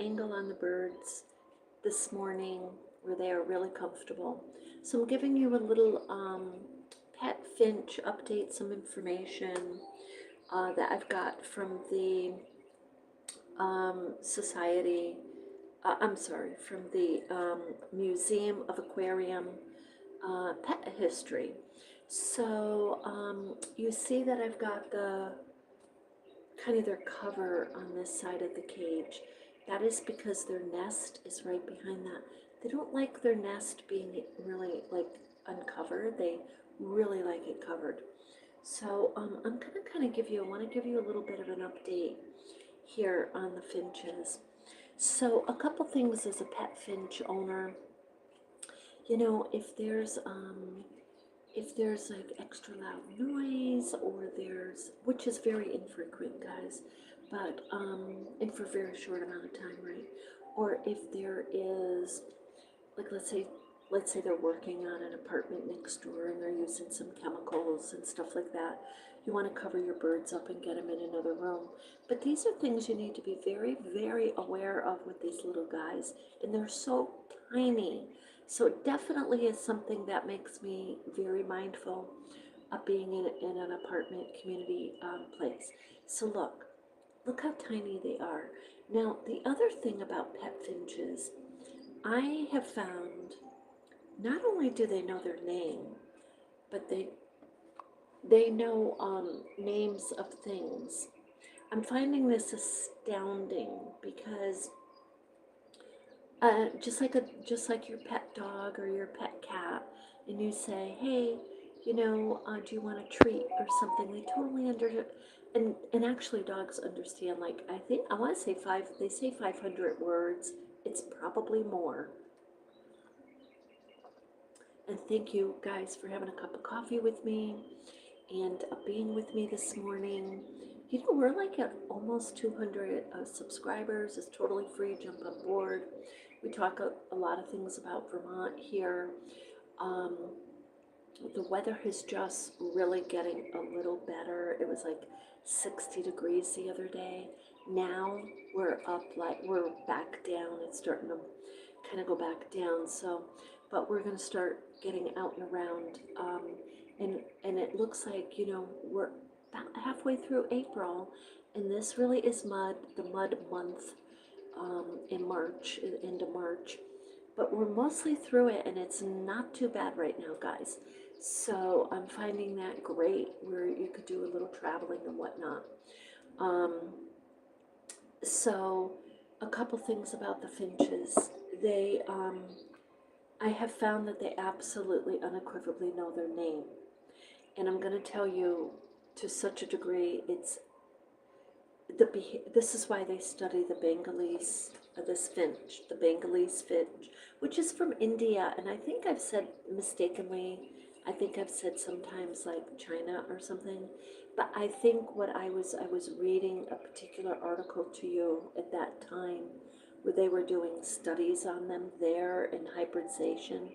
angle on the birds this morning where they are really comfortable. So I'm giving you a little pet finch update, some information that I've got from the society, I'm sorry, from the Museum of Aquarium Pet History. So you see that I've got the kind of their cover on this side of the cage. That is because their nest is right behind that. They don't like their nest being really like uncovered. They really like it covered. So I'm gonna kind of I want to give you a little bit of an update here on the finches. So a couple things as a pet finch owner, you know, if there's like extra loud noise, or there's, which is very infrequent, guys, but and for a very short amount of time, right? Or if there is, like, let's say they're working on an apartment next door and they're using some chemicals and stuff like that, you want to cover your birds up and get them in another room. But these are things you need to be very, very aware of with these little guys, and they're so tiny. So it definitely is something that makes me very mindful of being in an apartment community place. So look how tiny they are. Now, the other thing about pet finches, I have found, not only do they know their name, but they know names of things. I'm finding this astounding because just like your pet dog or your pet cat, and you say, hey, you know, do you want a treat or something? They totally and actually dogs understand. Like, I think I want to say they say 500 words. It's probably more. And thank you guys for having a cup of coffee with me and being with me this morning. You know, we're like at almost 200 subscribers. It's totally free. Jump on board. We talk a lot of things about Vermont here. Um, the weather is just really getting a little better. It was like 60 degrees the other day. Now we're up, like we're back down. It's starting to kind of go back down. So, but we're going to start getting out and around. And it looks like, you know, we're about halfway through April, and this really is the mud month in March, end of March. But we're mostly through it, and it's not too bad right now, guys. So I'm finding that great, where you could do a little traveling and whatnot. Um, so a couple things about the finches. They, I have found that they absolutely unequivocally know their name. And I'm going to tell you, to such a degree, it's this is why they study the Bengalese, this finch, the Bengalese finch, which is from India. And I think I've said mistakenly, I think I've said sometimes like China or something. But I think I was reading a particular article to you at that time where they were doing studies on them there in hybridization.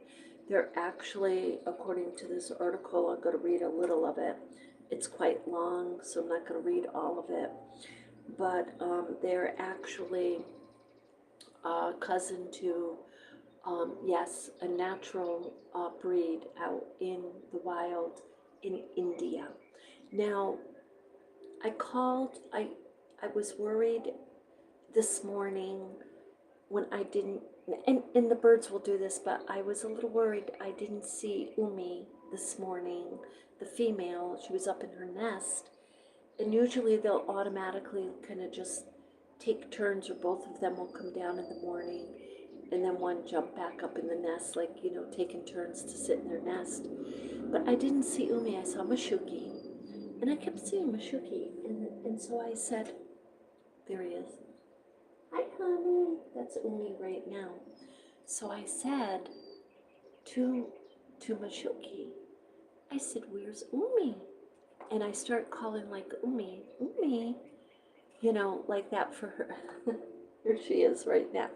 They're actually, according to this article, I'm going to read a little of it. It's quite long, so I'm not going to read all of it. But they're actually cousin to, yes, a natural breed out in the wild in India. Now, I was worried this morning when I didn't, and the birds will do this, but I was a little worried I didn't see Umi this morning, the female. She was up in her nest, and usually they'll automatically kind of just take turns, or both of them will come down in the morning, and then one jump back up in the nest, like, you know, taking turns to sit in their nest. But I didn't see Umi. I saw Mashuki, and I kept seeing Mashuki, and so I said, there he is. Hi, honey. That's Umi right now. So I said to Mashuki, I said, where's Umi? And I start calling like Umi, Umi, you know, like that for her. Here she is right now.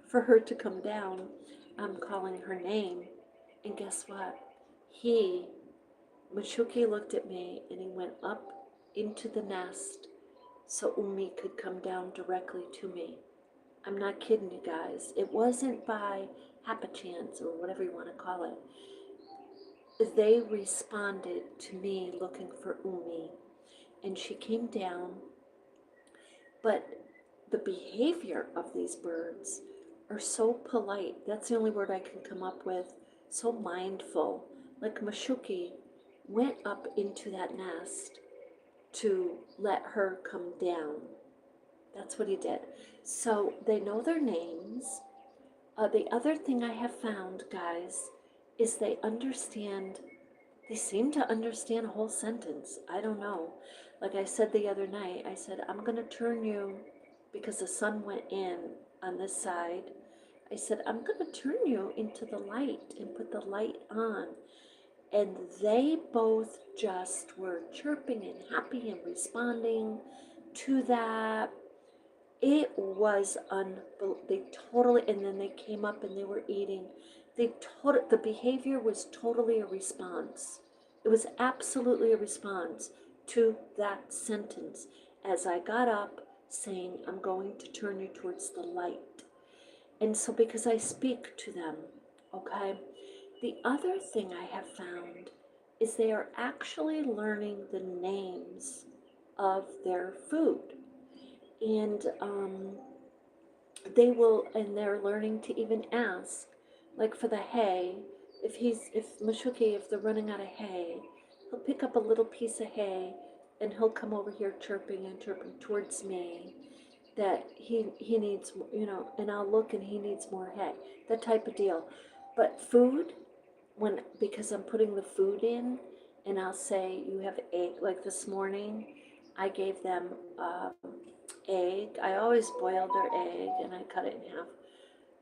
For her to come down, I'm calling her name. And guess what? Mashuki looked at me, and he went up into the nest so Umi could come down directly to me. I'm not kidding you guys. It wasn't by happen chance or whatever you want to call it. They responded to me looking for Umi, and she came down. But the behavior of these birds are so polite. That's the only word I can come up with. So mindful. Like Mashuki went up into that nest to let her come down. That's what he did. So they know their names. The other thing I have found, guys, is they seem to understand a whole sentence. I don't know. Like I said the other night, I said, I'm going to turn you, because the sun went in on this side. I said, I'm going to turn you into the light and put the light on. And they both just were chirping and happy and responding to that. It was unbelievable. They totally, and then they came up and they were eating. The behavior was totally a response. It was absolutely a response to that sentence as I got up saying, I'm going to turn you towards the light. And so, because I speak to them, okay? The other thing I have found is they are actually learning the names of their food. And they're learning to even ask, like for the hay, if they're running out of hay, he'll pick up a little piece of hay and he'll come over here chirping and chirping towards me that he needs, and I'll look and he needs more hay, that type of deal. But food, because I'm putting the food in, and I'll say you have egg. Like this morning, I gave them egg. I always boil their egg and I cut it in half.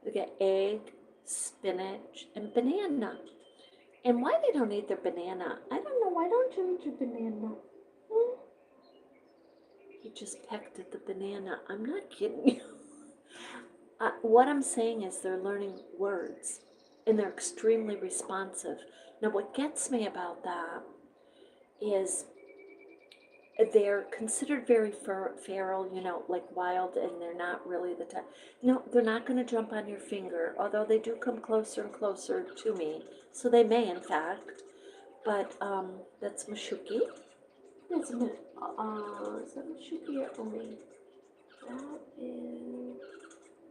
They get egg, spinach, and banana. And why they don't eat their banana? I don't know. Why don't you eat your banana? He just pecked at the banana. I'm not kidding you. What I'm saying is they're learning words and they're extremely responsive. Now, what gets me about that is they're considered very feral, like wild, and they're not really the type. No, they're not going to jump on your finger, although they do come closer and closer to me. So they may, in fact. But that's Mashuki. Is that Mashuki or Umi? That is.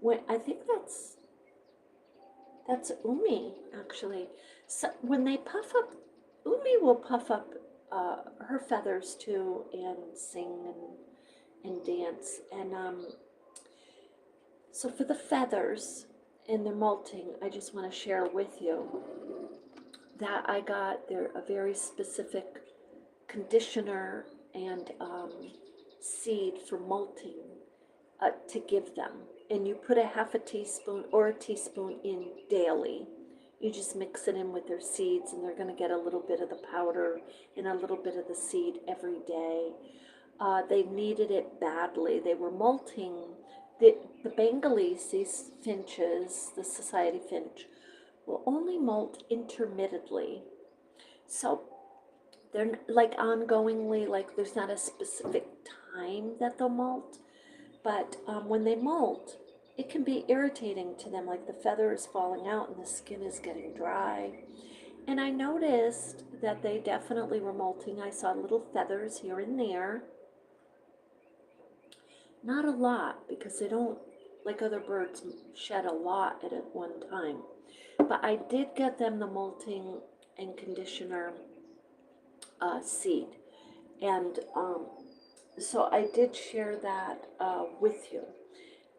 Wait, I think that's Umi, actually. So when they puff up, Umi will puff up her feathers too and sing and dance. And so for the feathers and their molting, I just want to share with you that I got a very specific conditioner and seed for molting to give them. And you put a half a teaspoon or a teaspoon in daily. You just mix it in with their seeds, and they're going to get a little bit of the powder and a little bit of the seed every day. They needed it badly. They were molting. The Bangalese finches, the society finch, will only molt intermittently. So they're like ongoingly, like there's not a specific time that they'll molt. But when they molt, it can be irritating to them, like the feather is falling out and the skin is getting dry. And I noticed that they definitely were molting. I saw little feathers here and there. Not a lot, because they don't, like other birds, shed a lot at one time. But I did get them the molting and conditioner seed. And so I did share that with you.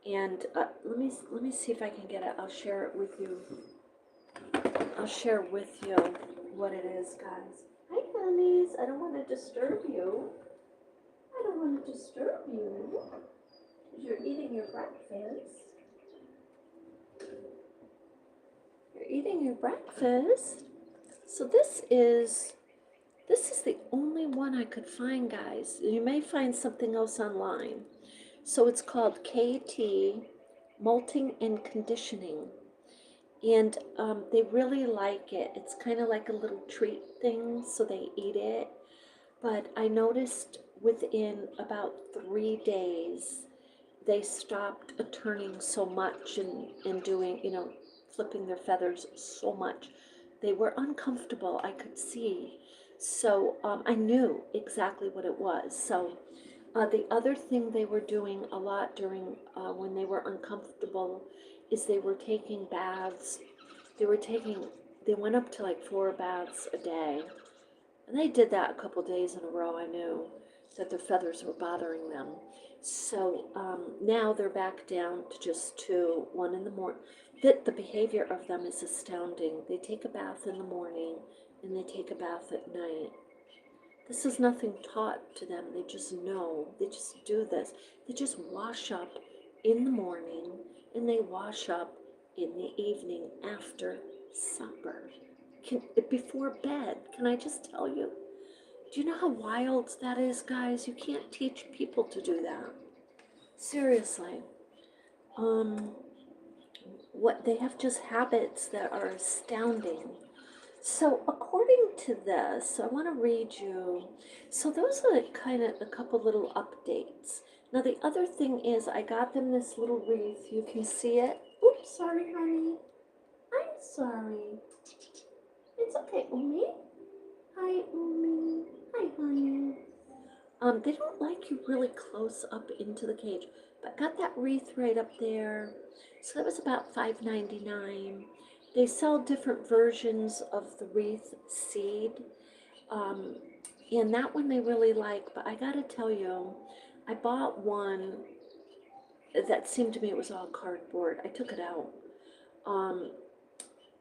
And let me see if I can get it. I'll share it with you. I'll share with you what it is, guys. Hi, honeys. I don't want to disturb you. I don't want to disturb you. You're eating your breakfast. You're eating your breakfast. So this is the only one I could find, guys. You may find something else online. So it's called KT, Molting and Conditioning. And they really like it. It's kind of like a little treat thing, so they eat it. But I noticed within about 3 days, they stopped turning so much and doing, flipping their feathers so much. They were uncomfortable, I could see. So I knew exactly what it was. So the other thing they were doing a lot during when they were uncomfortable is they were taking baths. They were taking, they went up to like 4 baths a day. And they did that a couple days in a row. I knew that their feathers were bothering them. So now they're back down to just two, one in the morning. The behavior of them is astounding. They take a bath in the morning and they take a bath at night. This is nothing taught to them. They just know. They just do this. They just wash up in the morning and they wash up in the evening after supper. Before bed. Can I just tell you? Do you know how wild that is, guys? You can't teach people to do that. Seriously. Um, what they have just habits that are astounding. So according to this, I want to read you. So those are kind of a couple little updates. Now the other thing is I got them this little wreath. You can see it. Oops, sorry, honey. I'm sorry. It's okay, Umi. Hi, Umi. Hi, honey. They don't like you really close up into the cage, but got that wreath right up there. So that was about $5.99. They sell different versions of the wreath seed. Um, and that one they really like, but I gotta tell you, I bought one that seemed to me it was all cardboard. I took it out. Um,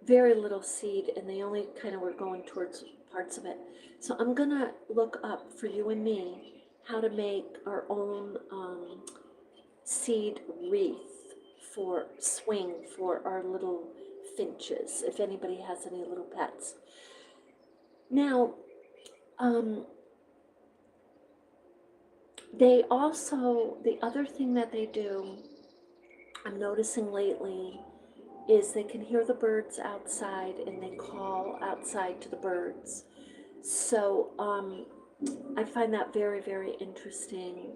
very little seed, and they only kind of were going towards parts of it. So I'm gonna look up for you and me how to make our own seed wreath for swing for our little finches, if anybody has any little pets. Now, they also, the other thing that they do, I'm noticing lately, is they can hear the birds outside and they call outside to the birds. So I find that very, very interesting.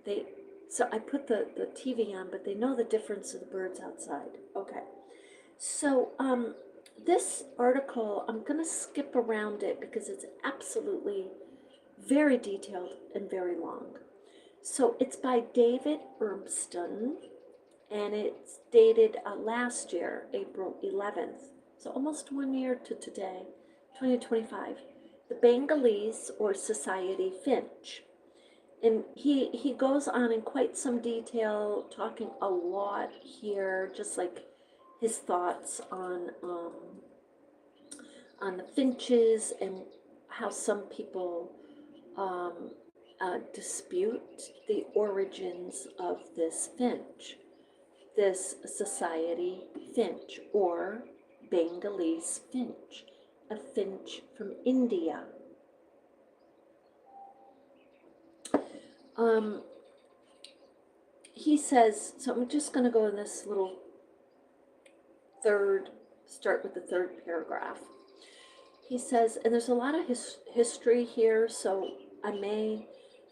They, so I put the TV on, but they know the difference of the birds outside. Okay. So this article, I'm going to skip around it because it's absolutely very detailed and very long. So it's by David Urmston, and it's dated last year, April 11th. So almost 1 year to today, 2025. The Bangalese or Society Finch. And he goes on in quite some detail, talking a lot here, just like his thoughts on the finches and how some people dispute the origins of this finch, this society finch, or Bangalese finch, a finch from India. He says, so I'm just going to go in this little start with the third paragraph. He says, and there's a lot of history here, so I may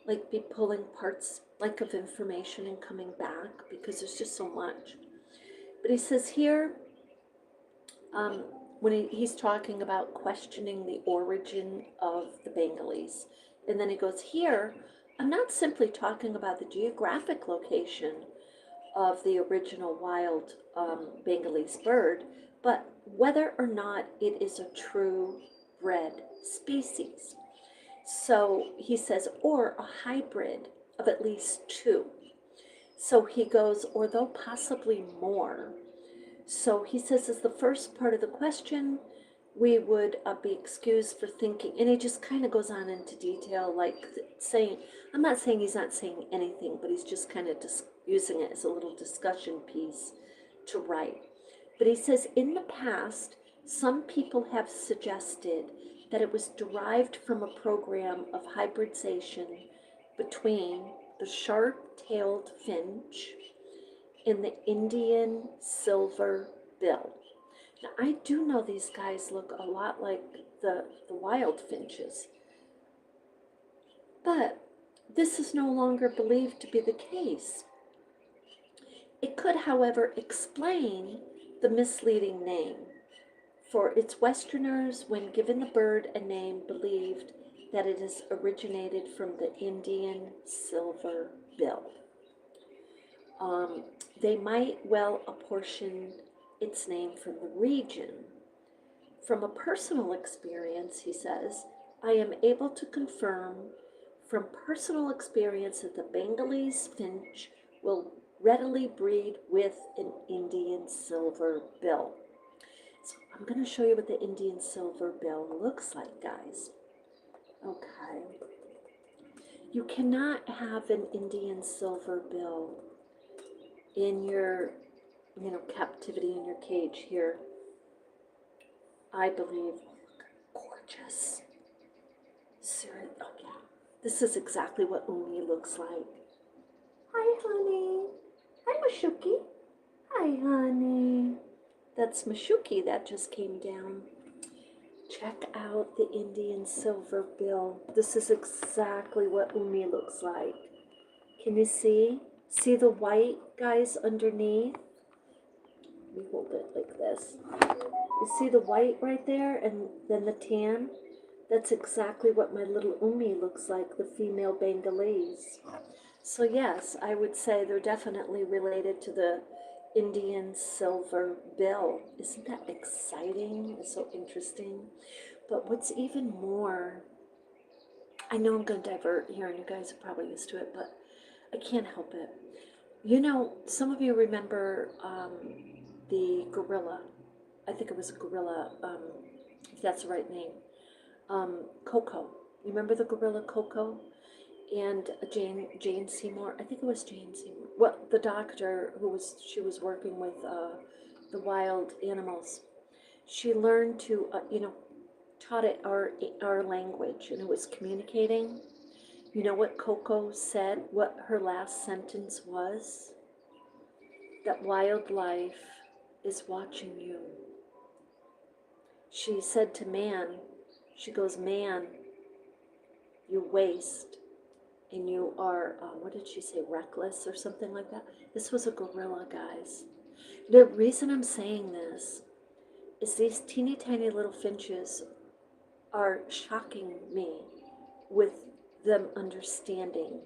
like be pulling parts like of information and coming back because there's just so much. But he says here, when he's talking about questioning the origin of the Bengalese, and then he goes, here, I'm not simply talking about the geographic location of the original wild Bengalese bird, but whether or not it is a true bred species. So he says, or a hybrid of at least two. So he goes, or though possibly more. So he says, as the first part of the question, we would be excused for thinking, and he just kind of goes on into detail, like saying, I'm not saying he's not saying anything, but he's just kind of using it as a little discussion piece to write. But he says, in the past, some people have suggested that it was derived from a program of hybridization between the sharp-tailed finch and the Indian silver bill. Now, I do know these guys look a lot like the wild finches, but this is no longer believed to be the case. It could, however, explain the misleading name. For its Westerners, when given the bird a name, believed that it is originated from the Indian silver bill. They might well apportion its name from the region. From a personal experience, he says, I am able to confirm from personal experience that the Bengalese finch will readily breed with an Indian silver bill. So I'm going to show you what the Indian silver bill looks like, guys. Okay. You cannot have an Indian silver bill in your, captivity in your cage here. I believe, oh, look, gorgeous. Seriously, oh yeah. This is exactly what Umi looks like. Hi, honey. Hi, Mashuki. Hi, honey. That's Mashuki that just came down. Check out the Indian silver bill. This is exactly what Umi looks like. Can you see? See the white, guys, underneath? Let me hold it like this. You see the white right there and then the tan? That's exactly what my little Umi looks like, the female Bengalese. So yes, I would say they're definitely related to the Indian silver bill. Isn't that exciting? It's so interesting. But what's even more, I know I'm going to divert here and you guys are probably used to it, but I can't help it. You know, some of you remember the gorilla. I think it was a gorilla, if that's the right name. Coco. You remember the gorilla Coco? And Jane Seymour. I think it was Jane Seymour. Well, the doctor she was working with the wild animals. She learned to, taught it our language, and it was communicating. You know what Coco said? What her last sentence was? That wildlife is watching you. She said to man, she goes, man, you waste and you are, what did she say, reckless or something like that? This was a gorilla, guys. The reason I'm saying this is these teeny tiny little finches are shocking me with them understanding.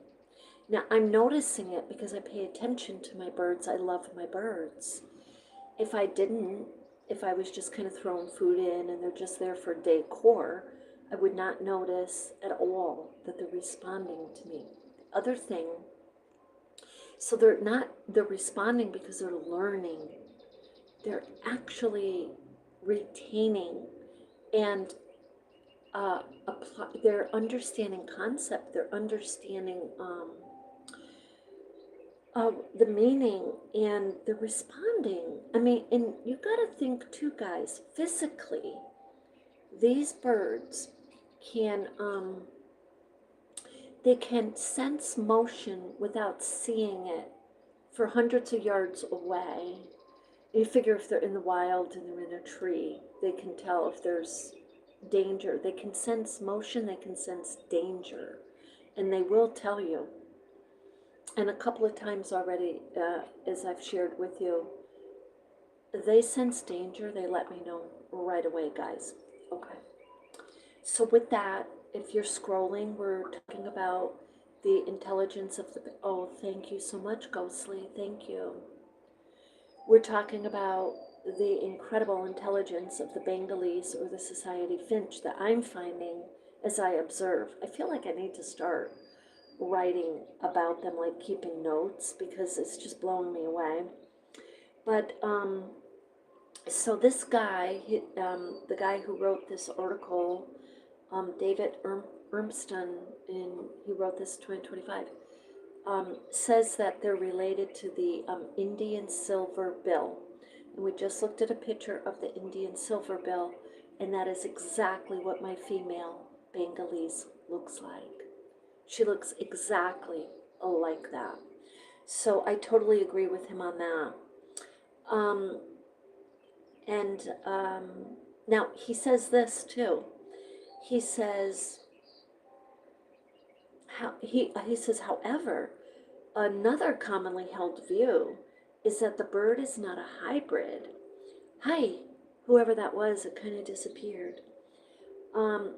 Now, I'm noticing it because I pay attention to my birds. I love my birds. If I didn't, if I was just kind of throwing food in and they're just there for decor, I would not notice at all that they're responding to me. The other thing, so they're responding because they're learning. They're actually retaining and they're understanding concept, they're understanding the meaning, and they're responding. I mean, and you got to think too, guys, physically, these birds can, they can sense motion without seeing it for hundreds of yards away. You figure if they're in the wild and they're in a tree, they can tell if there's danger. They can sense motion, they can sense danger, and they will tell you. And a couple of times already, as I've shared with you, they sense danger, they let me know right away, guys. Okay. So with that, if you're scrolling, we're talking about the intelligence of the, oh, thank you so much, Ghostly, thank you. We're talking about the incredible intelligence of the Bengalese or the society finch that I'm finding as I observe. I feel like I need to start writing about them, like keeping notes, because it's just blowing me away. But so this guy, the guy who wrote this article, David Ermston, he wrote this 2025, says that they're related to the Indian silver bill. And we just looked at a picture of the Indian silver bill, and that is exactly what my female Bengalese looks like. She looks exactly like that. So I totally agree with him on that. Now he says this too. He says, he says, however, another commonly held view is that the bird is not a hybrid. Hi, whoever that was, it kind of disappeared. Um,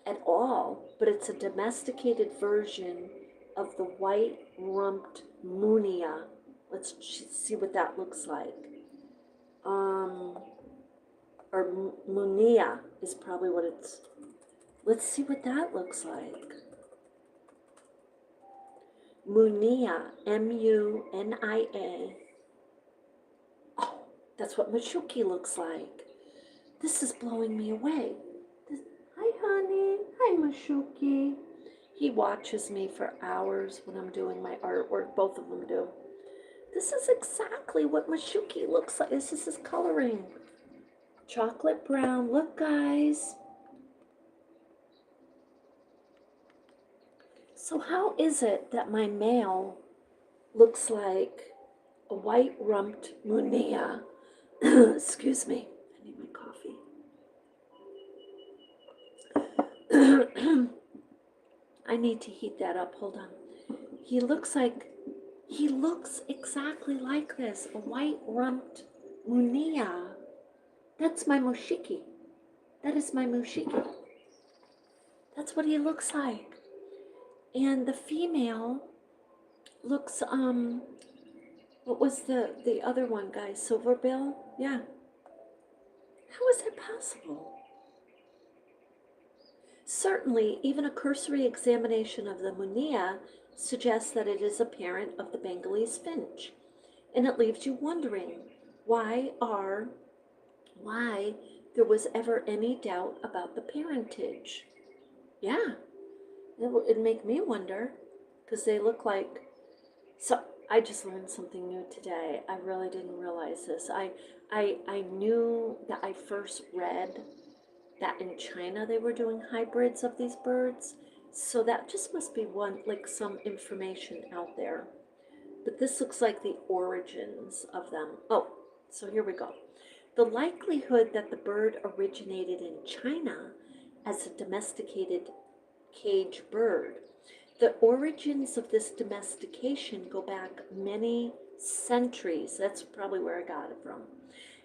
at all, but it's a domesticated version of the white-rumped munia. Let's see what that looks like. Um, or munia is probably what it's. Let's see what that looks like. Munia, M-U-N-I-A. Oh, that's what Machuki looks like. This is blowing me away. Hi, honey. Hi, Machuki. He watches me for hours when I'm doing my artwork. Both of them do. This is exactly what Machuki looks like. This is his coloring. Chocolate brown. Look, guys. So how is it that my male looks like a white-rumped munia? Excuse me. I need my coffee. I need to heat that up. Hold on. He looks exactly like this. A white-rumped munia. That's my mushiki. That is my mushiki. That's what he looks like. And the female looks, what was the other one, guys? Silverbill? Yeah. How is that possible? Certainly, even a cursory examination of the munia suggests that it is a parent of the Bengalese finch. And it leaves you wondering, why there was ever any doubt about the parentage. Yeah, it'd make me wonder, because they look like, so I just learned something new today. I really didn't realize this. I knew that I first read that in China they were doing hybrids of these birds. So that just must be one, like some information out there. But this looks like the origins of them. Oh, so here we go. The likelihood that the bird originated in China as a domesticated cage bird. The origins of this domestication go back many centuries. That's probably where I got it from.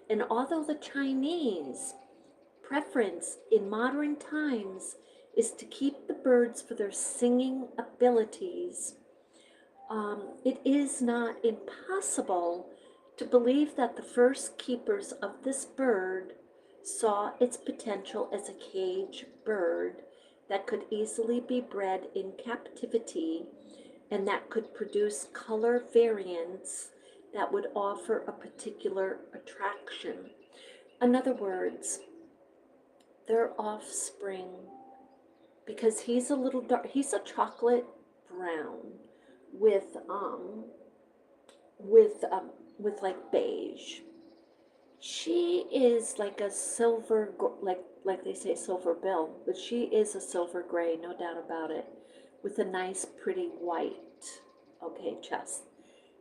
And although the Chinese preference in modern times is to keep the birds for their singing abilities, it is not impossible to believe that the first keepers of this bird saw its potential as a cage bird that could easily be bred in captivity and that could produce color variants that would offer a particular attraction. In other words, their offspring, because he's a little dark, he's a chocolate brown with with like beige. She is like a silver, like they say silver bill, but she is a silver gray, no doubt about it, with a nice pretty white, okay, chest.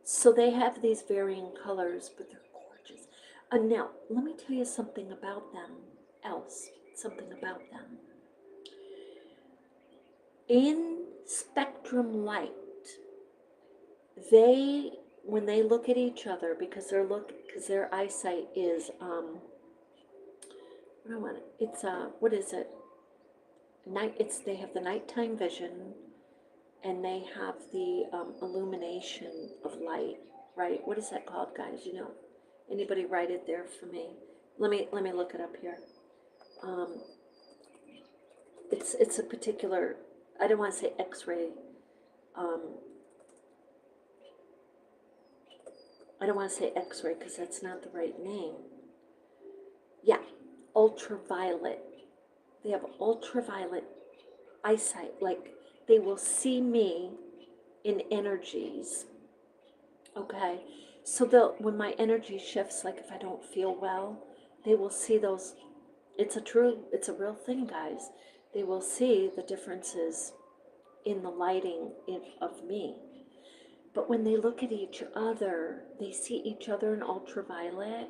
So they have these varying colors, but they're gorgeous. Now let me tell you something about them something about them. In spectrum light, they, when they look at each other, because their eyesight is what is it, they have the nighttime vision, and they have the illumination of light, right? What is that called, guys? You know, anybody write it there for me? Let me look it up here. It's a particular, I don't want to say X-ray. I don't want to say X-ray because that's not the right name. Yeah, ultraviolet. They have ultraviolet eyesight. Like, they will see me in energies. Okay, so when my energy shifts, like if I don't feel well, they will see those. It's a real thing, guys. They will see the differences in the lighting of me. But when they look at each other, they see each other in ultraviolet,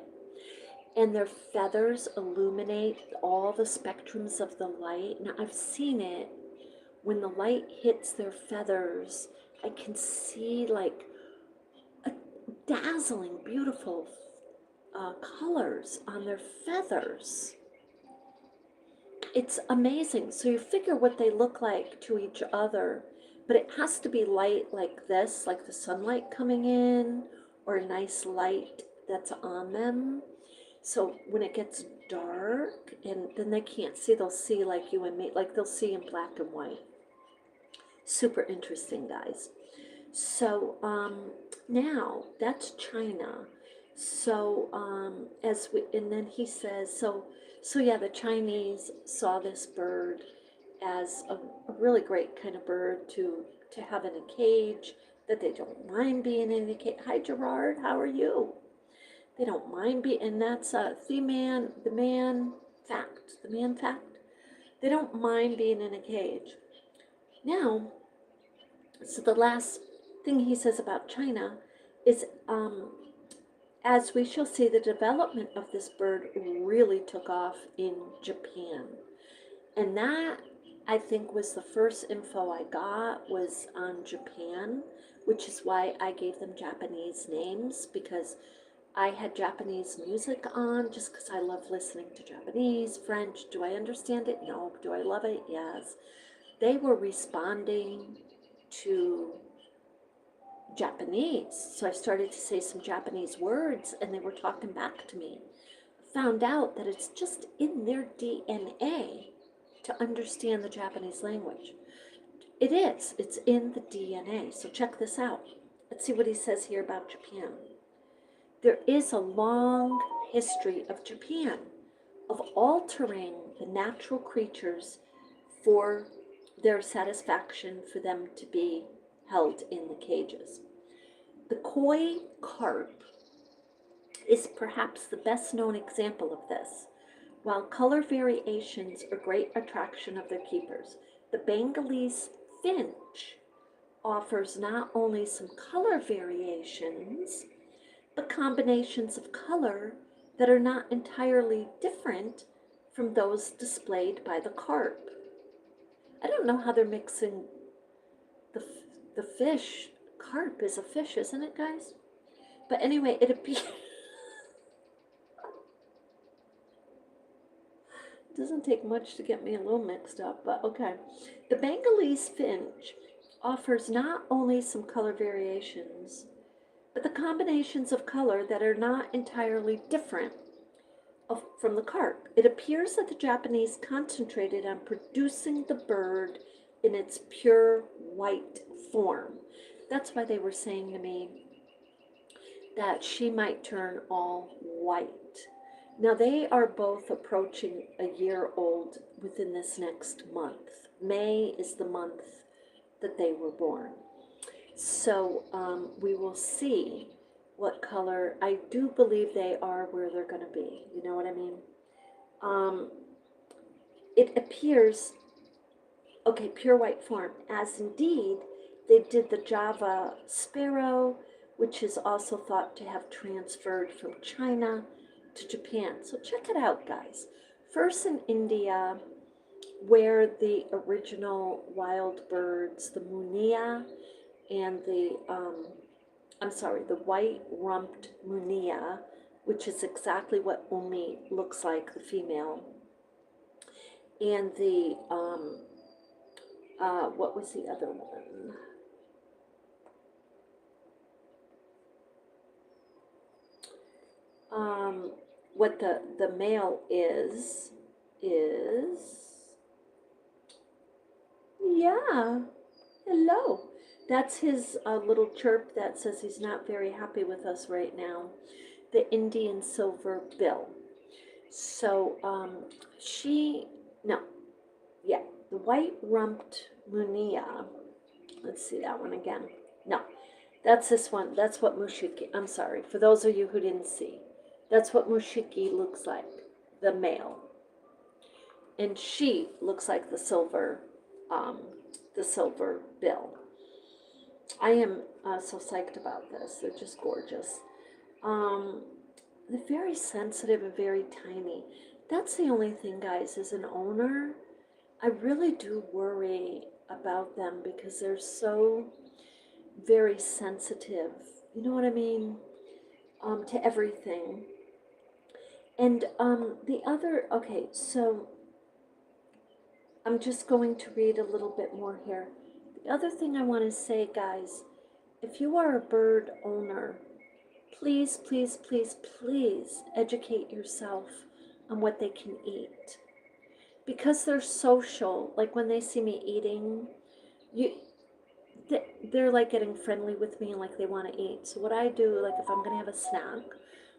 and their feathers illuminate all the spectrums of the light. Now, I've seen it. When the light hits their feathers, I can see like dazzling, beautiful colors on their feathers. It's amazing. So you figure what they look like to each other, but it has to be light like this, like the sunlight coming in, or a nice light that's on them. So when it gets dark and then they can't see, they'll see like you and me, like they'll see in black and white. Super interesting, guys. So now that's China. So as we, and then he says, so yeah, the Chinese saw this bird as a really great kind of bird to have in a cage, that they don't mind being in a cage. Hi Gerard, how are you? They don't mind being, and that's the man fact. They don't mind being in a cage. Now, so the last thing he says about China is, as we shall see, the development of this bird really took off in Japan. And that, I think, was the first info I got was on Japan, which is why I gave them Japanese names, because I had Japanese music on just because I love listening to Japanese, French. Do I understand it? No. Do I love it? Yes. They were responding to Japanese. So I started to say some Japanese words and they were talking back to me. Found out that it's just in their DNA to understand the Japanese language. It is. It's in the DNA. So check this out. Let's see what he says here about Japan. There is a long history of Japan of altering the natural creatures for their satisfaction, for them to be held in the cages. The koi carp is perhaps the best known example of this. While color variations are great attraction of their keepers, the Bangalese finch offers not only some color variations, but combinations of color that are not entirely different from those displayed by the carp. I don't know how they're mixing the, the fish. Carp is a fish, isn't it, guys? But anyway, it appears it doesn't take much to get me a little mixed up, but okay. The Bengalese finch offers not only some color variations, but the combinations of color that are not entirely different from the carp. It appears that the Japanese concentrated on producing the bird in its pure white form. That's why they were saying to me that she might turn all white. Now they are both approaching a year old within this next month. May is the month that they were born. So we will see what color. I do believe they are where they're going to be. You know what I mean? It appears, okay, pure white form, as indeed they did the Java sparrow, which is also thought to have transferred from China to Japan. So check it out, guys. First in India, where the original wild birds, the munia and the white-rumped munia, which is exactly what Umi looks like, the female, and the what was the other one? What the male is, yeah, hello. That's his little chirp that says he's not very happy with us right now. The Indian silver bill. So yeah, the white-rumped munia. Let's see that one again. No, that's this one. That's what Mushiki, I'm sorry, for those of you who didn't see. That's what Mushiki looks like, the male. And she looks like the silver bill. I am so psyched about this. They're just gorgeous. They're very sensitive and very tiny. That's the only thing, guys, as an owner, I really do worry about them because they're so very sensitive. You know what I mean? to everything. And the other, okay, so I'm just going to read a little bit more here. The other thing I want to say, guys, if you are a bird owner, please, please, please, please educate yourself on what they can eat. Because they're social, like when they see me eating, you they're like getting friendly with me and like they want to eat. So what I do, like if I'm gonna have a snack,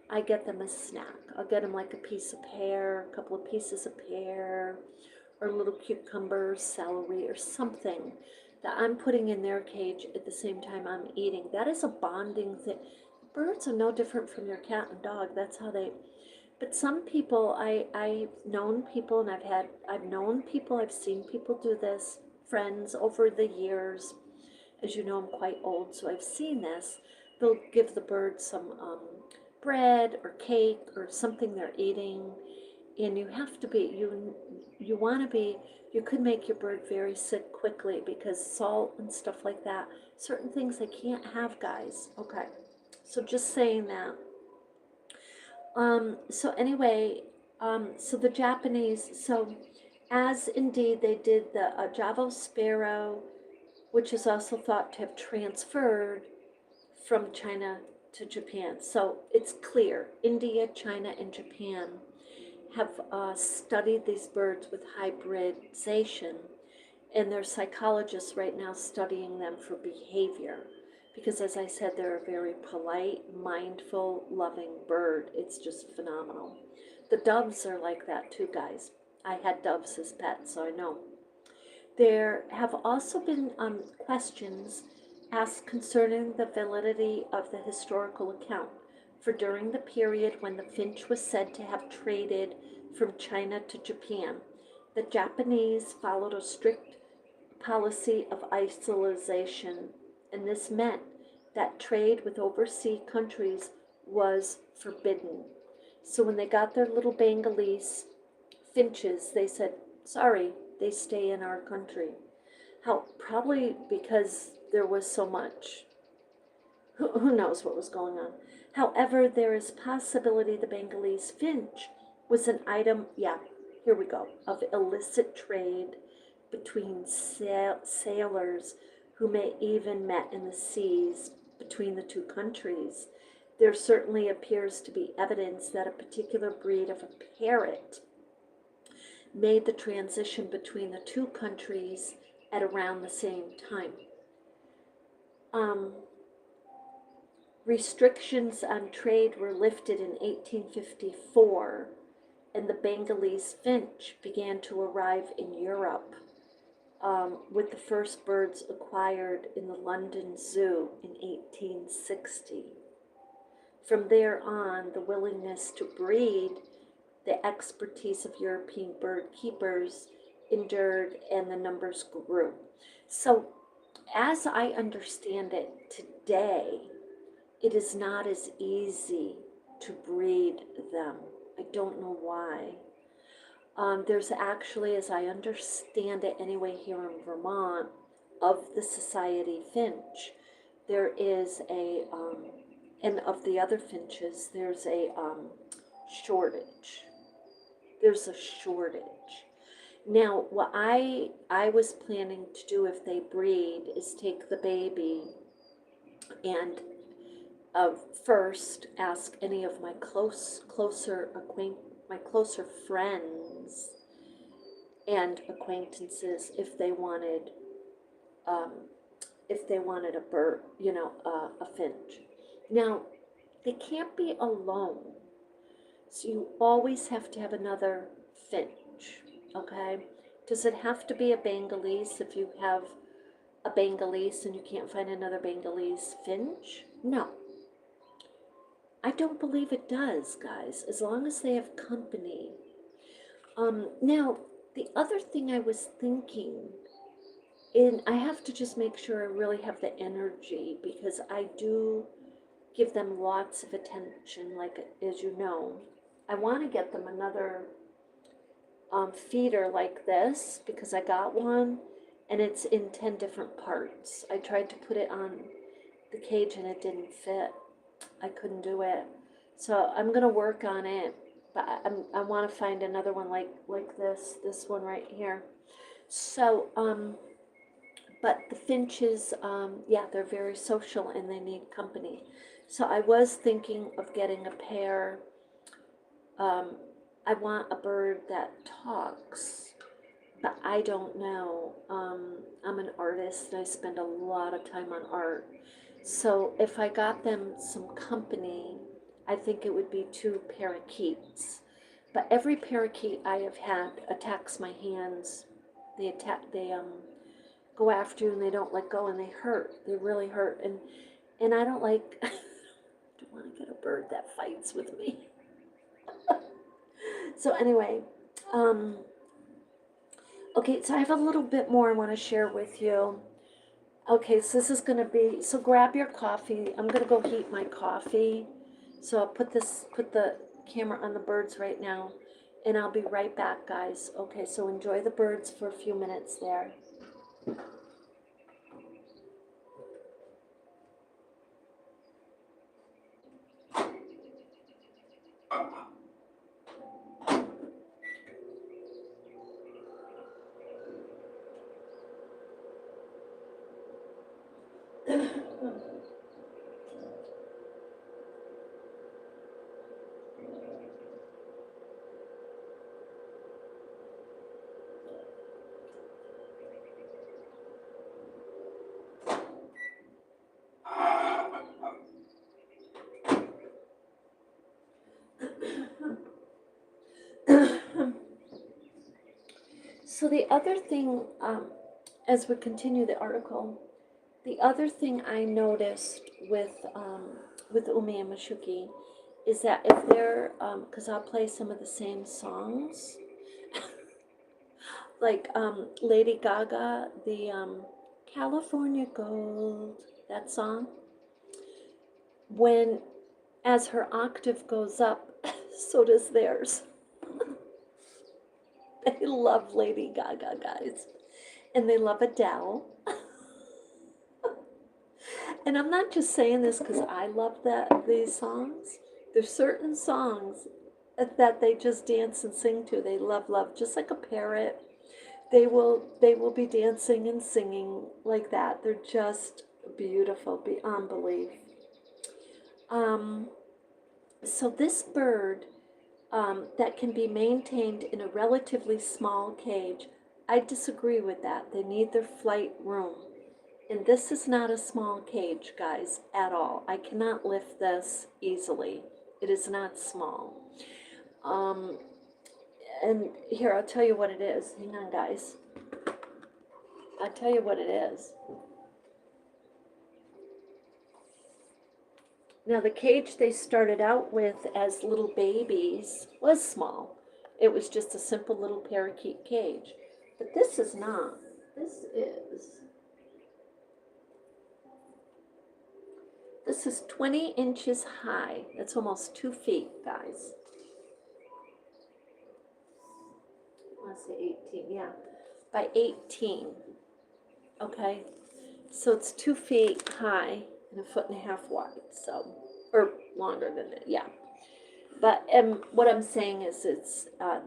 I get them a snack. I'll get them like a piece of pear, a couple of pieces of pear, or little cucumbers, celery, or something that I'm putting in their cage at the same time I'm eating. That is a bonding thing. Birds are no different from your cat and dog. That's how they. But some people, I've known people, and I've known people, I've seen people do this, friends over the years. As you know, I'm quite old, so I've seen this. They'll give the bird some bread or cake or something they're eating, and you have to be you want to be. You could make your bird very sick quickly because salt and stuff like that. Certain things they can't have, guys. Okay, so just saying that. So anyway, so the Japanese, so as indeed they did the Java sparrow, which is also thought to have transferred from China to Japan. So it's clear India, China, and Japan have studied these birds with hybridization, and there's psychologists right now studying them for behavior. Because as I said, they're a very polite, mindful, loving bird. It's just phenomenal. The doves are like that too, guys. I had doves as pets, so I know. There have also been questions asked concerning the validity of the historical account, for during the period when the finch was said to have traded from China to Japan, the Japanese followed a strict policy of isolation, and this meant that trade with overseas countries was forbidden. So when they got their little Bangalese finches, they said, sorry, they stay in our country. How probably because there was so much. Who knows what was going on? However, there is possibility the Bengalese finch was an item, yeah, here we go, of illicit trade between sailors who may even met in the seas between the two countries. There certainly appears to be evidence that a particular breed of a parrot made the transition between the two countries at around the same time. Um, Restrictions on trade were lifted in 1854, and the Bengalese finch began to arrive in Europe, with the first birds acquired in the London Zoo in 1860. From there on, the willingness to breed, the expertise of European bird keepers endured, and the numbers grew. So, as I understand it today, it is not as easy to breed them. I don't know why. There's actually, as I understand it anyway, here in Vermont, of the Society Finch, there is a, and of the other finches, there's a shortage. There's a shortage. Now, what I was planning to do if they breed is take the baby and first ask any of my my closer friends and acquaintances um, if they wanted a bird, a finch. Now, they can't be alone, so you always have to have another finch. Okay? Does it have to be a Bengalese if you have a Bengalese and you can't find another Bengalese finch? No. I don't believe it does, guys, as long as they have company. Now, the other thing I was thinking, and I have to just make sure I really have the energy because I do give them lots of attention, like as you know. I want to get them another feeder like this because I got one and it's in 10 different parts. I tried to put it on the cage and it didn't fit. I couldn't do it. So I'm gonna work on it, but I want to find another one like this one right here. So but the finches, yeah, they're very social and they need company. So I was thinking of getting a pair. Um, I want a bird that talks, but I don't know. I'm an artist and I spend a lot of time on art. So if I got them some company, I think it would be two parakeets. But every parakeet I have had attacks my hands. They go after you and they don't let go and they hurt. They really hurt. And I don't like I don't want to get a bird that fights with me. So anyway, um, okay, so I have a little bit more I want to share with you. Okay, so this is gonna be, so grab your coffee. I'm gonna go heat my coffee. So I'll put the camera on the birds right now, and I'll be right back, guys. Okay, so enjoy the birds for a few minutes there. So the other thing, as we continue the article, the other thing I noticed with Umi and Mashuki is that if they're, because I'll play some of the same songs, like Lady Gaga, the California Gold, that song, when as her octave goes up, so does theirs. They love Lady Gaga, guys, and they love Adele. And I'm not just saying this because I love these songs. There's certain songs that they just dance and sing to. They love, just like a parrot. They will be dancing and singing like that. They're just beautiful beyond belief. Um, so this bird that can be maintained in a relatively small cage, I disagree with that. They need their flight room. And this is not a small cage, guys, at all. I cannot lift this easily. It is not small. Um, and here, I'll tell you what it is. Hang on, guys. I'll tell you what it is. Now, the cage they started out with as little babies was small. It was just a simple little parakeet cage. But this is not. This is 20 inches high. That's almost 2 feet, guys. I want to say 18, yeah. By 18. Okay. So it's 2 feet high and a foot and a half wide. So, or longer than it, yeah. But what I'm saying is,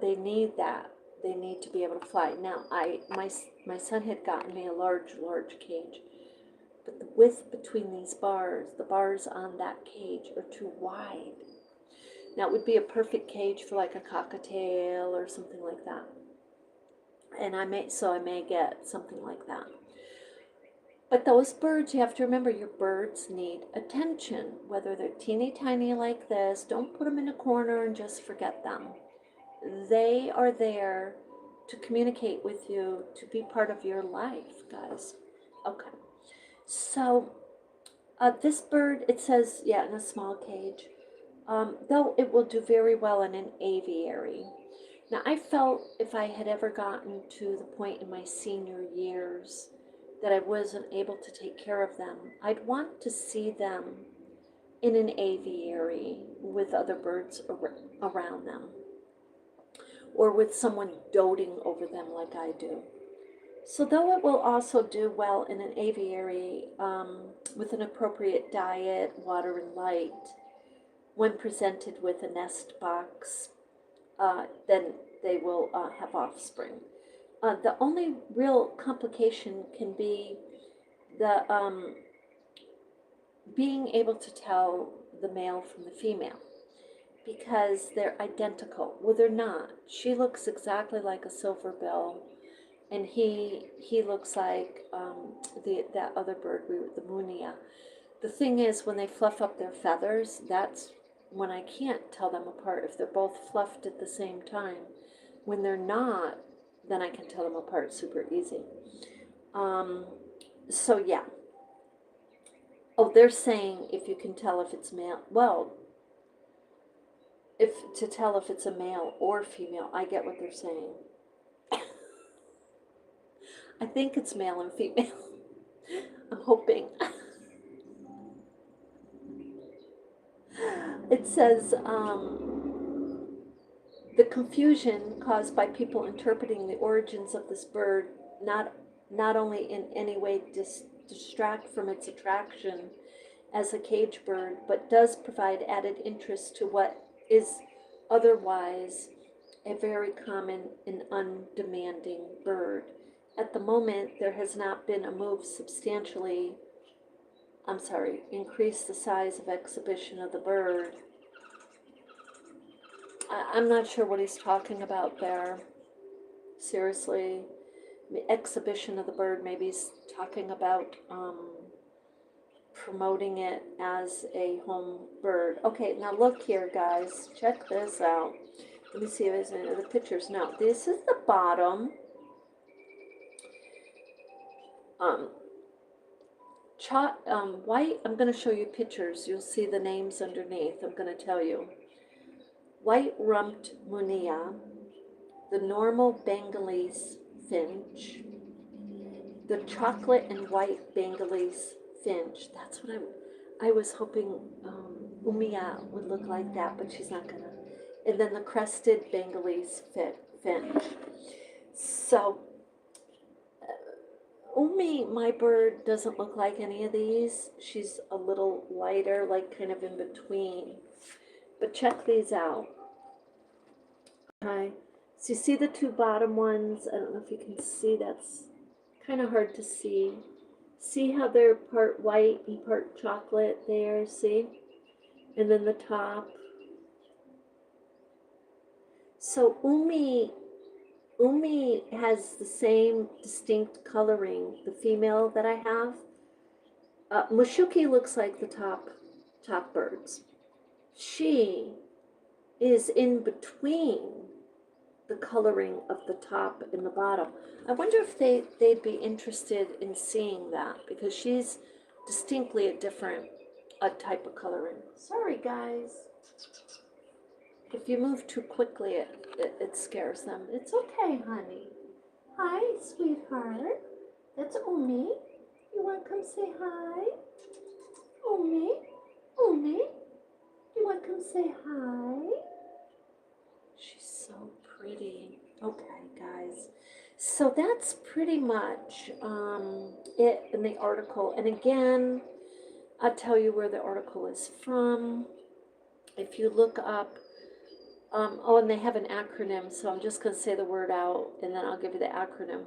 they need that. They need to be able to fly. Now, my son had gotten me a large cage, but the width between these bars, the bars on that cage, are too wide. Now, it would be a perfect cage for like a cockatiel or something like that. And I may get something like that. But those birds, you have to remember, your birds need attention. Whether they're teeny tiny like this, don't put them in a corner and just forget them. They are there to communicate with you, to be part of your life, guys. Okay. So, this bird, it says, yeah, in a small cage. Though it will do very well in an aviary. Now, I felt if I had ever gotten to the point in my senior years that I wasn't able to take care of them, I'd want to see them in an aviary with other birds around them, or with someone doting over them like I do. So though it will also do well in an aviary with an appropriate diet, water, and light, when presented with a nest box, then they will have offspring. The only real complication can be the being able to tell the male from the female because they're identical. Well, they're not. She looks exactly like a silver bill, and he looks like that other bird, the munia. The thing is, when they fluff up their feathers, that's when I can't tell them apart if they're both fluffed at the same time. When they're not, then I can tell them apart super easy. So yeah. Oh, they're saying if you can tell if it's male. Well, if to tell if it's a male or female, I get what they're saying. I think it's male and female. I'm hoping. It says the confusion caused by people interpreting the origins of this bird not only in any way distract from its attraction as a cage bird, but does provide added interest to what is otherwise a very common and undemanding bird. At the moment, there has not been a move substantially, increase the size of exhibition of the bird. I'm not sure what he's talking about there. Seriously, the exhibition of the bird, maybe he's talking about promoting it as a home bird. Okay, now look here, guys. Check this out. Let me see if there's any other pictures. Now, this is the bottom. White, I'm going to show you pictures. You'll see the names underneath. I'm going to tell you. White-rumped munia, the normal Bengalese finch, the chocolate and white Bengalese finch. That's what I was hoping Umia would look like that, but she's not gonna. And then the crested Bengalese finch. So Umi, my bird, doesn't look like any of these. She's a little lighter, like kind of in between. But check these out. Okay, so you see the two bottom ones? I don't know if you can see, that's kind of hard to see. See how they're part white and part chocolate there, see? And then the top. So Umi has the same distinct coloring, the female that I have. Mushuki looks like the top birds. She is in between the coloring of the top and the bottom. I wonder if they'd be interested in seeing that, because she's distinctly a different type of coloring. Sorry, guys. If you move too quickly, it scares them. It's okay, honey. Hi, sweetheart. That's Umi. You want to come say hi? Umi? Umi? You want to come say hi? She's so pretty. Okay, guys. So that's pretty much it in the article. And again, I'll tell you where the article is from. If you look up, oh, and they have an acronym, so I'm just going to say the word out, and then I'll give you the acronym.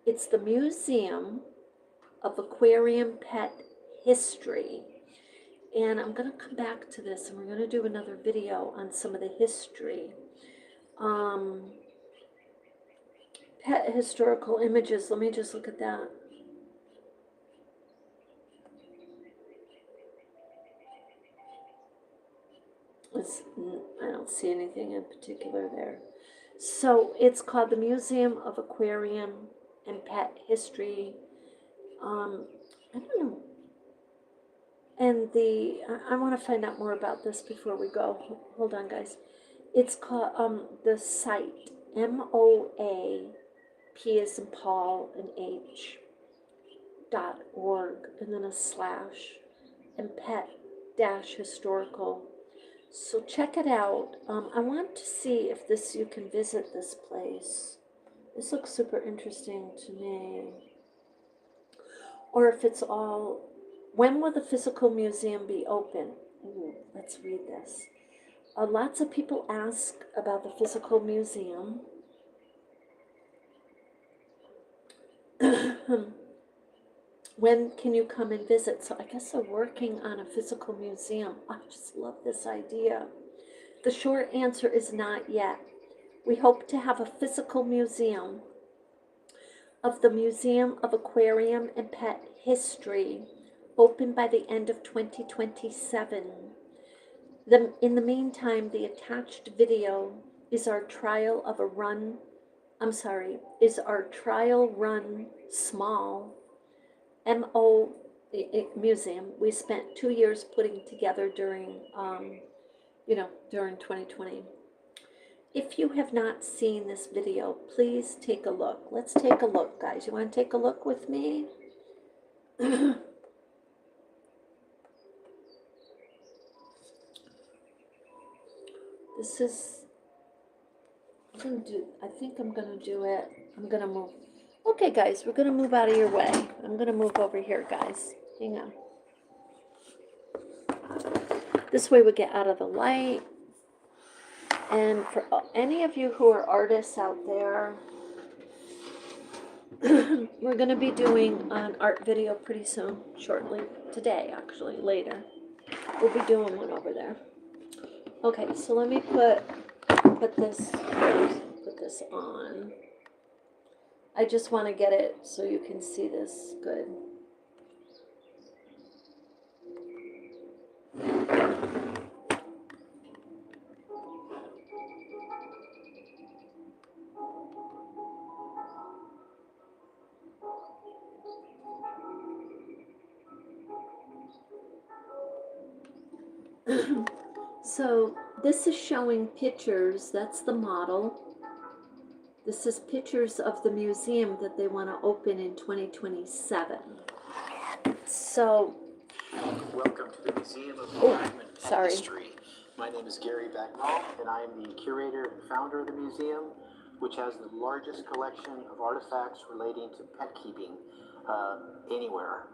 It's the Museum of Aquarium Pet History. And I'm going to come back to this, and we're going to do another video on some of the history. Pet historical images. Let me just look at that. I don't see anything in particular there. So it's called the Museum of Aquarium and Pet History. I don't know. And I want to find out more about this before we go. Hold on, guys. It's called the site, MOA, P as in Paul and H.org, and then a slash, and pet-historical. So check it out. I want to see if you can visit this place. This looks super interesting to me. Or if it's all, when will the physical museum be open? Ooh, let's read this. Lots of people ask about the physical museum. When can you come and visit? So I guess they're working on a physical museum. I just love this idea. The short answer is not yet. We hope to have a physical museum of the Museum of Aquarium and Pet History open by the end of 2027. In the meantime, the attached video is our trial of a run, is our trial run small MO museum we spent 2 years putting together during 2020. If you have not seen this video, please take a look. Let's take a look, guys. You want to take a look with me? This is, I think I'm going to do it. I'm going to move. Okay, guys, we're going to move out of your way. I'm going to move over here, guys. Hang on. This way we get out of the light. And for any of you who are artists out there, we're going to be doing an art video pretty soon, shortly. Today, actually, later. We'll be doing one over there. Okay, so let me put this on. I just want to get it so you can see this good. So this is showing pictures. That's the model. This is pictures of the museum that they want to open in 2027. So, welcome to the Museum of Aquarium and Pet History. My name is Gary Bagnall, and I am the curator and founder of the museum, which has the largest collection of artifacts relating to pet keeping anywhere.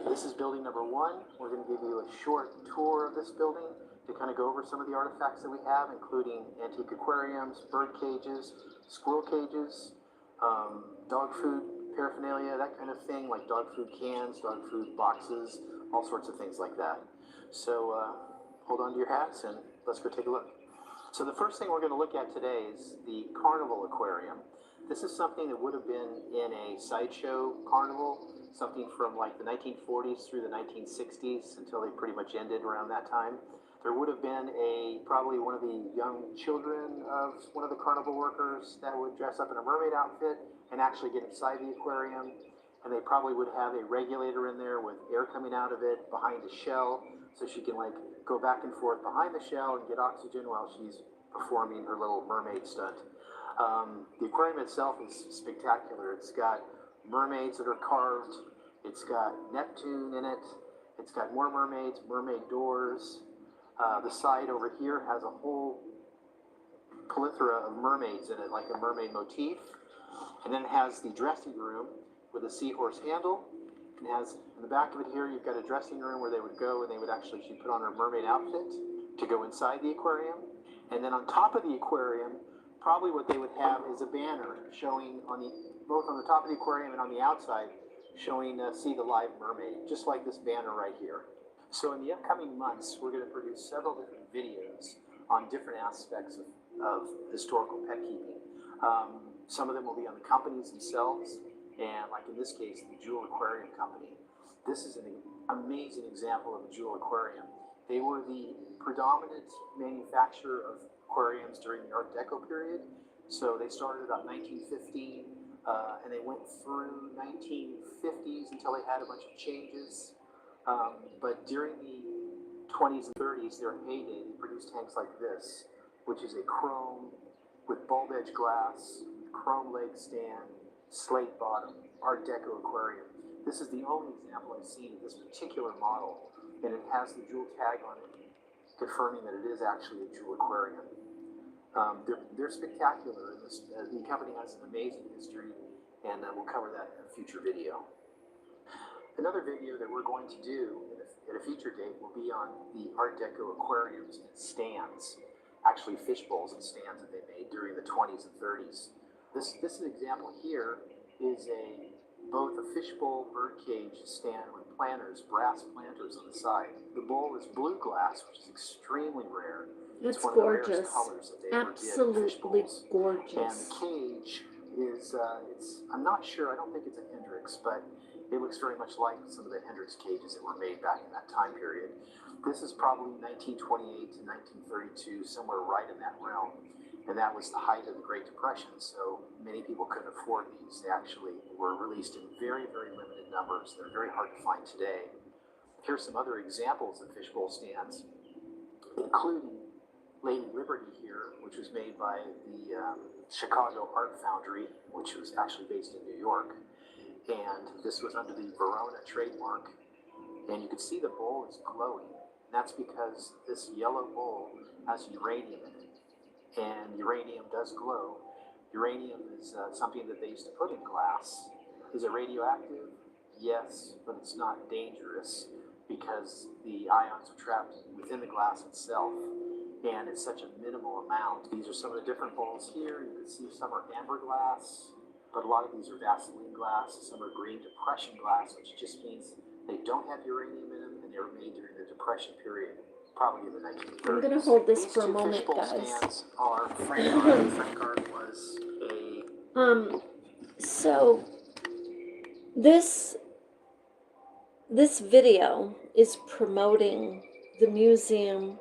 This is building number 1. We're going to give you a short tour of this building to kind of go over some of the artifacts that we have, including antique aquariums, bird cages, squirrel cages, dog food paraphernalia, that kind of thing, like dog food cans, dog food boxes, all sorts of things like that. So hold on to your hats and let's go take a look. So the first thing we're going to look at today is the carnival aquarium. This is something that would have been in a sideshow carnival, something from like the 1940s through the 1960s until they pretty much ended around that time. There would have been probably one of the young children of one of the carnival workers that would dress up in a mermaid outfit and actually get inside the aquarium. And they probably would have a regulator in there with air coming out of it behind a shell, so she can like go back and forth behind the shell and get oxygen while she's performing her little mermaid stunt. The aquarium itself is spectacular. It's got mermaids that are carved. It's got Neptune in it. It's got more mermaids, mermaid doors. The side over here has a whole plethora of mermaids in it, like a mermaid motif. And then it has the dressing room with a seahorse handle. And has, in the back of it here, you've got a dressing room where they would go and they would actually, she'd put on her mermaid outfit to go inside the aquarium. And then on top of the aquarium, probably what they would have is a banner showing both on the top of the aquarium and on the outside, showing See the Live Mermaid, just like this banner right here. So in the upcoming months, we're going to produce several different videos on different aspects of historical pet keeping. Some of them will be on the companies themselves, and like in this case, the Jewel Aquarium Company. This is an amazing example of a Jewel Aquarium. They were the predominant manufacturer of aquariums during the Art Deco period. So they started about 1915, and they went through 1950s until they had a bunch of changes. But during the 20s and 30s, their heyday, they produced tanks like this, which is a chrome with bulb edge glass, chrome leg stand, slate bottom, Art Deco aquarium. This is the only example I've seen of this particular model, and it has the Jewel tag on it, confirming that it is actually a Jewel aquarium. They're spectacular. The company has an amazing history, and we'll cover that in a future video. Another video that we're going to do at a future date will be on the Art Deco aquariums and stands, actually fish bowls and stands that they made during the 20s and 30s. This example here is both a fishbowl bird cage stand with planters, brass planters on the side. The bowl is blue glass, which is extremely rare. It's one gorgeous. Of the rarest colors that they Absolutely ever did in fish bowls. gorgeous. And the cage is, I'm not sure, I don't think it's a Hendrix, but it looks very much like some of the Hendrix cages that were made back in that time period. This is probably 1928 to 1932, somewhere right in that realm. And that was the height of the Great Depression, so many people couldn't afford these. They actually were released in very, very limited numbers. They're very hard to find today. Here's some other examples of fishbowl stands, including Lady Liberty here, which was made by the Chicago Art Foundry, which was actually based in New York. And this was under the Verona trademark. And you can see the bowl is glowing. That's because this yellow bowl has uranium in it. And uranium does glow. Uranium is something that they used to put in glass. Is it radioactive? Yes, but it's not dangerous because the ions are trapped within the glass itself. And it's such a minimal amount. These are some of the different bowls here. You can see some are amber glass, but a lot of these are Vaseline glass. Some are green depression glass, which just means they don't have uranium in them, and they were made during the Depression period, probably in the 1930s. I'm going to hold this These for a two moment, fishbowl guys. stands are Frank Art. Frank Art was a... So this video is promoting the Museum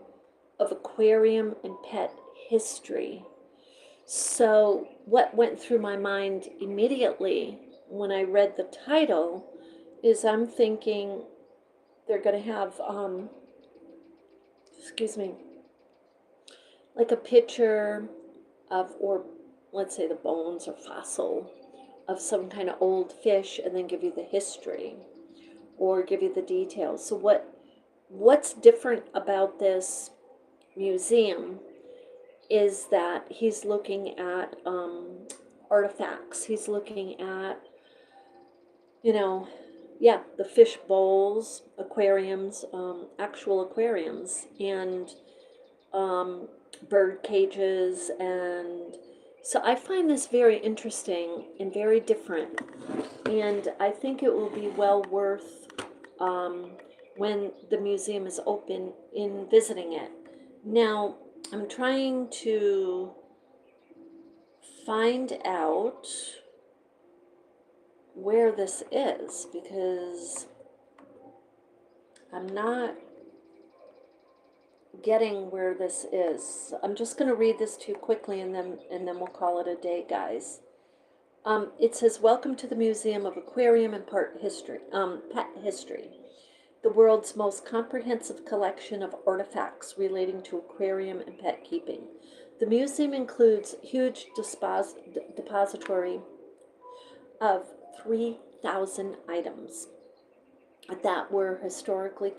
of Aquarium and Pet History. So what went through my mind immediately when I read the title is I'm thinking they're going to have, like a picture of, or let's say the bones or fossil of some kind of old fish, and then give you the history or give you the details. So what's different about this museum is that he's looking at artifacts. He's looking at, the fish bowls, aquariums, actual aquariums, and bird cages. And so I find this very interesting and very different. And I think it will be well worth, when the museum is open, in visiting it. Now, I'm trying to find out where this is because I'm not getting where this is. I'm just going to read this to you quickly, and then we'll call it a day, guys. It says, "Welcome to the Museum of Aquarium and Pet History, the world's most comprehensive collection of artifacts relating to aquarium and pet keeping. The museum includes huge depository of 3,000 items that were historically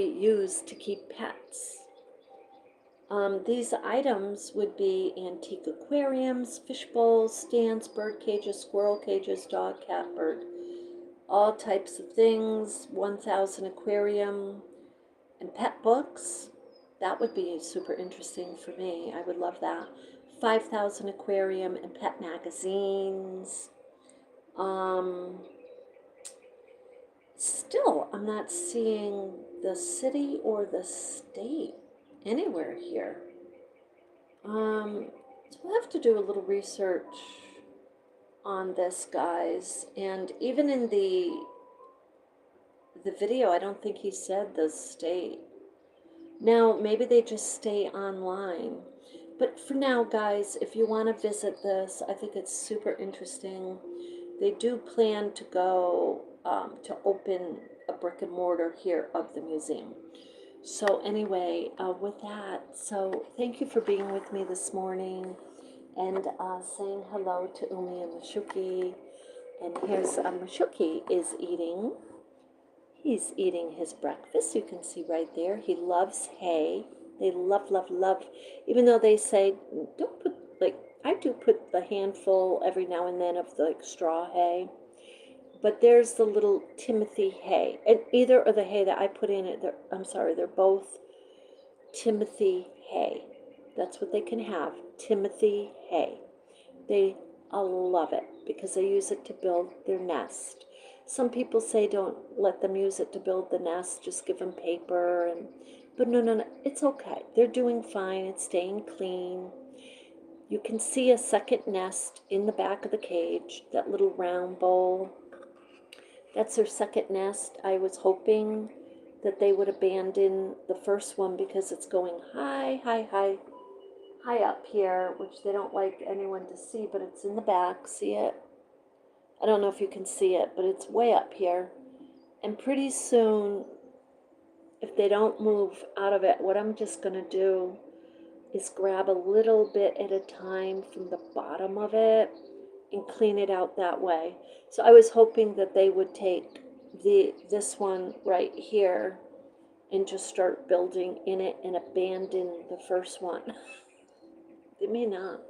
used to keep pets. These items would be antique aquariums, fish bowls, stands, bird cages, squirrel cages, dog, cat, bird, all types of things, 1,000 aquarium and pet books. That would be super interesting for me. I would love that. 5,000 aquarium and pet magazines. Still, I'm not seeing the city or the state anywhere here. So we'll have to do a little research on this, guys. And even in the video, I don't think he said the state. Now, maybe they just stay online. But for now, guys, if you want to visit this, I think it's super interesting. They do plan to go to open a brick and mortar here of the museum. So anyway, with that, so thank you for being with me this morning and saying hello to Umi and Mashuki. And here's Mashuki is eating. He's eating his breakfast. You can see right there. He loves hay. They love, love, love. Even though they say, don't put, like, I do put the handful every now and then of the like, straw hay. But there's the little Timothy hay. And either of the hay that I put in it, I'm sorry, they're both Timothy hay. That's what they can have, Timothy hay. They love it because they use it to build their nest. Some people say don't let them use it to build the nest, just give them paper. But no, no, no, it's okay. They're doing fine. It's staying clean. You can see a second nest in the back of the cage, that little round bowl. That's their second nest. I was hoping that they would abandon the first one because it's going high, high, high, high up here, which they don't like anyone to see, but it's in the back. See it? I don't know if you can see it, but it's way up here. And pretty soon, if they don't move out of it, what I'm just going to do is grab a little bit at a time from the bottom of it and clean it out that way. So I was hoping that they would take this one right here and just start building in it and abandon the first one. They may not.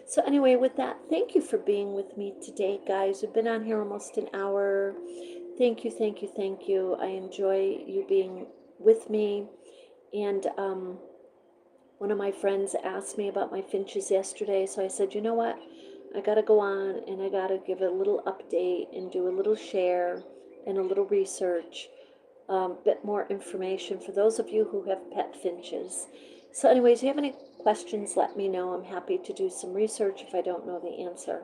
So anyway, with that, thank you for being with me today, guys. We've been on here almost an hour. Thank you, thank you, thank you. I enjoy you being with me. And one of my friends asked me about my finches yesterday, so I said, you know what? I got to go on and I got to give a little update and do a little share and a little research, bit more information for those of you who have pet finches. So anyways, if you have any questions, let me know. I'm happy to do some research if I don't know the answer.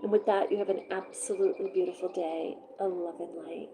And with that, you have an absolutely beautiful day. A love and light.